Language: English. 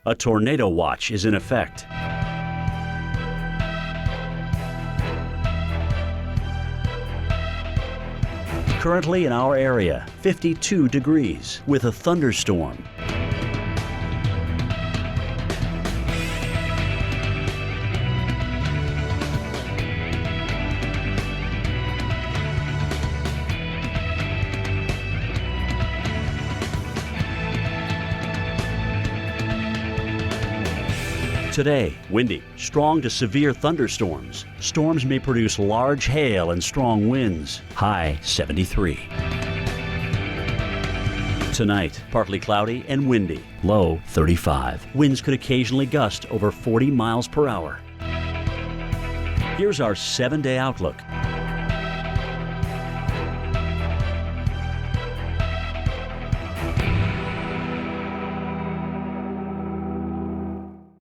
A tornado watch is in effect. Currently in our area, 52 degrees with a thunderstorm. Today, windy, strong to severe thunderstorms. Storms may produce large hail and strong winds. High 73. Tonight, partly cloudy and windy. Low 35. Winds could occasionally gust over 40 miles per hour. Here's our 7-day outlook.